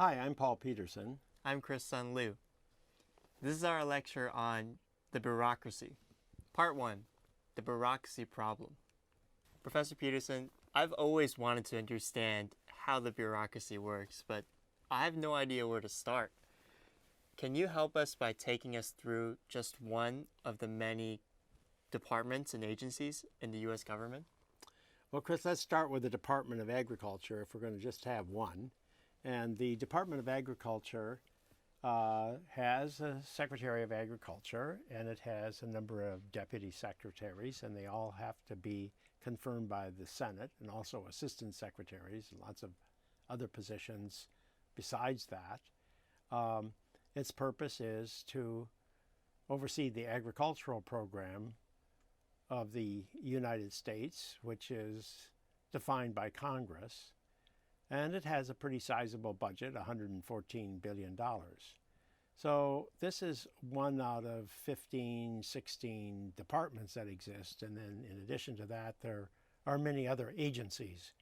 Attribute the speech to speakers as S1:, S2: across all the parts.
S1: Hi, I'm Paul Peterson.
S2: I'm Chris Sun Liu. This is our lecture on the bureaucracy. Part 1, the bureaucracy problem. Professor Peterson, I've always wanted to understand how the bureaucracy works, but I have no idea where to start. Can you help us by taking us through just one of the many departments and agencies in the U.S. government?
S1: Well, Chris, let's start with the Department of Agriculture if we're going to just have one. And the Department of Agriculture has a Secretary of Agriculture, and it has a number of deputy secretaries, and they all have to be confirmed by the Senate, and also assistant secretaries and lots of other positions besides that. Its purpose is to oversee the agricultural program of the United States, which is defined by Congress. And it has a pretty sizable budget, $114 billion. So this is one out of 15, 16 departments that exist. And then in addition to that, there are many other agencies.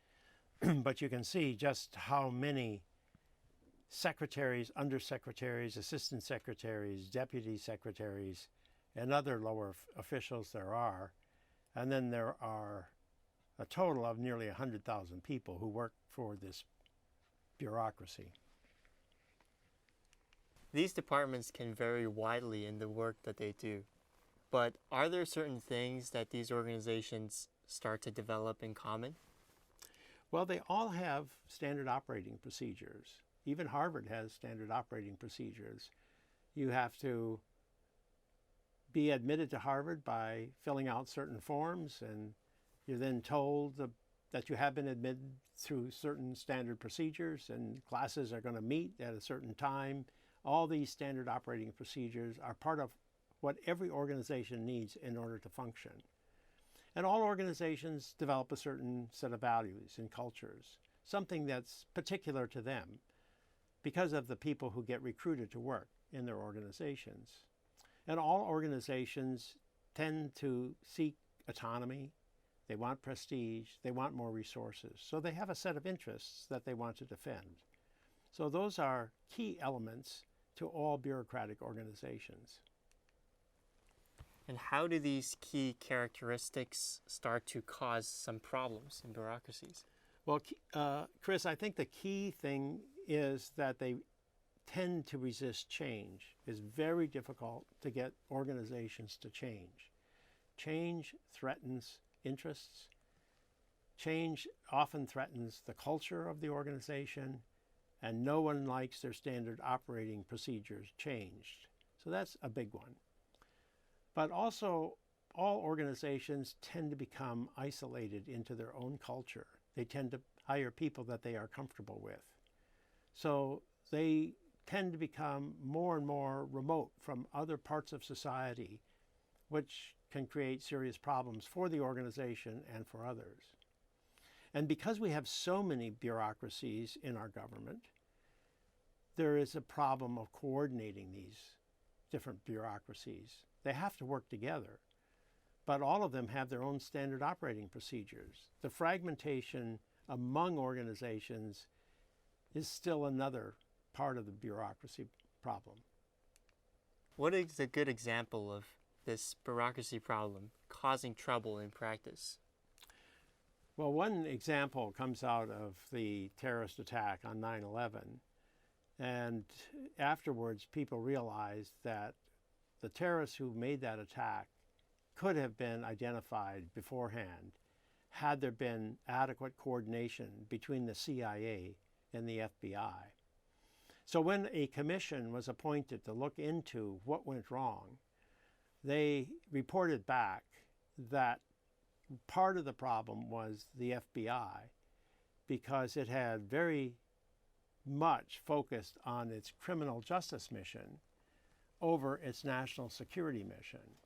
S1: But you can see just how many secretaries, undersecretaries, assistant secretaries, deputy secretaries, and other lower officials there are. And then there are a total of nearly 100,000 people who work for this bureaucracy.
S2: These departments can vary widely in the work that they do, but are there certain things that these organizations start to develop in common?
S1: Well, they all have standard operating procedures. Even Harvard has standard operating procedures. You have to be admitted to Harvard by filling out certain forms, and you're then told that you have been admitted through certain standard procedures, and classes are going to meet at a certain time. All these standard operating procedures are part of what every organization needs in order to function. And all organizations develop a certain set of values and cultures, something that's particular to them because of the people who get recruited to work in their organizations. And all organizations tend to seek autonomy. They want prestige, they want more resources. So they have a set of interests that they want to defend. So those are key elements to all bureaucratic organizations.
S2: And how do these key characteristics start to cause some problems in bureaucracies?
S1: Well, Chris, I think the key thing is that they tend to resist change. It's very difficult to get organizations to change. Change threatens interests. Change often threatens the culture of the organization, and no one likes their standard operating procedures changed. So that's a big one. But also, all organizations tend to become isolated into their own culture. They tend to hire people that they are comfortable with. So they tend to become more and more remote from other parts of society, which can create serious problems for the organization and for others. And because we have so many bureaucracies in our government, there is a problem of coordinating these different bureaucracies. They have to work together, but all of them have their own standard operating procedures. The fragmentation among organizations is still another part of the bureaucracy problem.
S2: What is a good example of this bureaucracy problem causing trouble in practice?
S1: Well, one example comes out of the terrorist attack on 9/11. And afterwards, people realized that the terrorists who made that attack could have been identified beforehand had there been adequate coordination between the CIA and the FBI. So when a commission was appointed to look into what went wrong, they reported back that part of the problem was the FBI because it had very much focused on its criminal justice mission over its national security mission.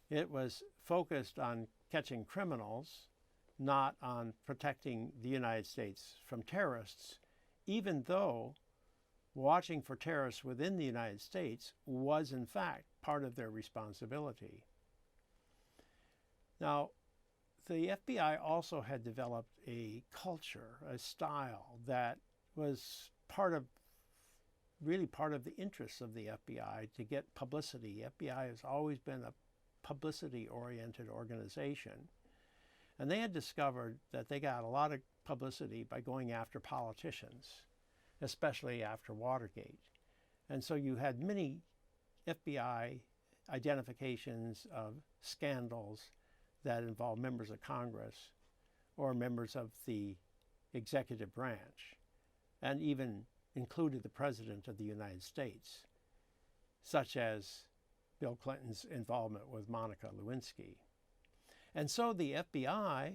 S1: It was focused on catching criminals, not on protecting the United States from terrorists, even though watching for terrorists within the United States was in fact part of their responsibility. Now, the FBI also had developed a culture, a style that was really part of the interests of the FBI to get publicity. The FBI has always been a publicity-oriented organization. And they had discovered that they got a lot of publicity by going after politicians, especially after Watergate. And so you had many FBI identifications of scandals that involved members of Congress or members of the executive branch, and even included the President of the United States, such as Bill Clinton's involvement with Monica Lewinsky. And so the FBI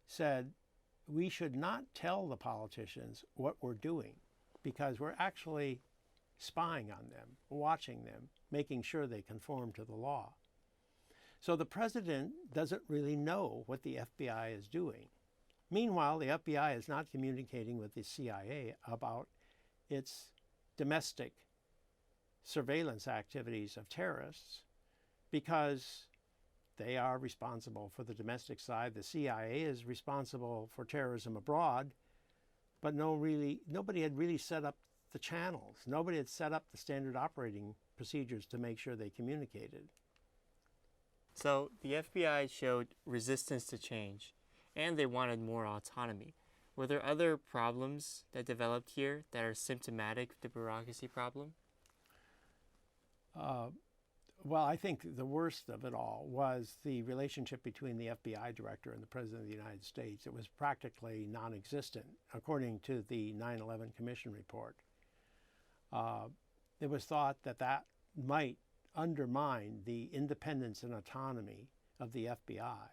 S1: said, we should not tell the politicians what we're doing because we're actually spying on them, watching them, making sure they conform to the law. So the president doesn't really know what the FBI is doing. Meanwhile, the FBI is not communicating with the CIA about its domestic surveillance activities of terrorists because they are responsible for the domestic side. The CIA is responsible for terrorism abroad, but nobody had really set up the channels. Nobody had set up the standard operating procedures to make sure they communicated.
S2: So the FBI showed resistance to change, and they wanted more autonomy. Were there other problems that developed here that are symptomatic of the bureaucracy problem?
S1: Well, I think the worst of it all was the relationship between the FBI director and the President of the United States. It was practically non-existent, according to the 9/11 Commission report. It was thought that that might undermine the independence and autonomy of the FBI.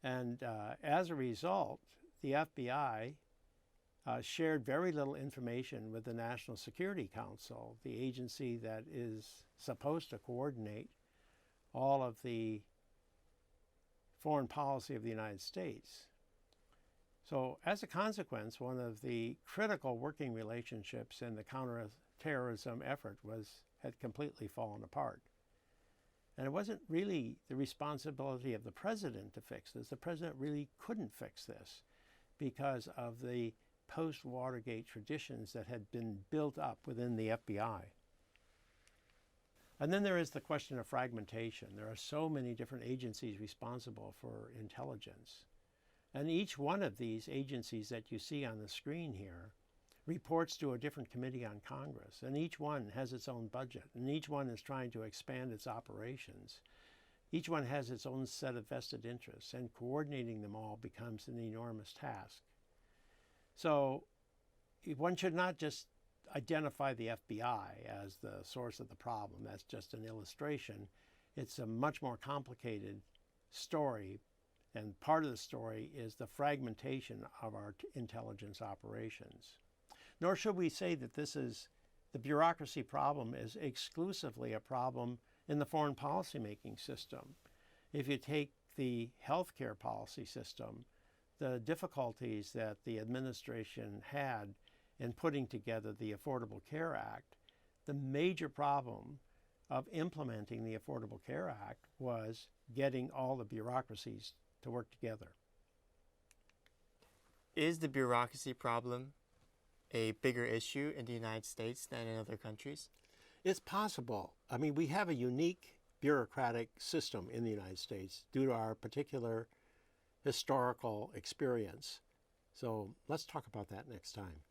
S1: And as a result, the FBI shared very little information with the National Security Council, the agency that is supposed to coordinate all of the foreign policy of the United States. So as a consequence, one of the critical working relationships in the counterterrorism effort had completely fallen apart. And it wasn't really the responsibility of the president to fix this. The president really couldn't fix this because of the post-Watergate traditions that had been built up within the FBI. And then there is the question of fragmentation. There are so many different agencies responsible for intelligence. And each one of these agencies that you see on the screen here reports to a different committee on Congress. And each one has its own budget. And each one is trying to expand its operations. Each one has its own set of vested interests. And coordinating them all becomes an enormous task. So one should not just identify the FBI as the source of the problem. That's just an illustration. It's a much more complicated story, and part of the story is the fragmentation of our intelligence operations. Nor should we say that the bureaucracy problem is exclusively a problem in the foreign policy-making system. If you take the healthcare policy system, the difficulties that the administration had in putting together the Affordable Care Act, the major problem of implementing the Affordable Care Act was getting all the bureaucracies to work together.
S2: Is the bureaucracy problem a bigger issue in the United States than in other countries?
S1: It's possible. I mean, we have a unique bureaucratic system in the United States due to our particular historical experience. So let's talk about that next time.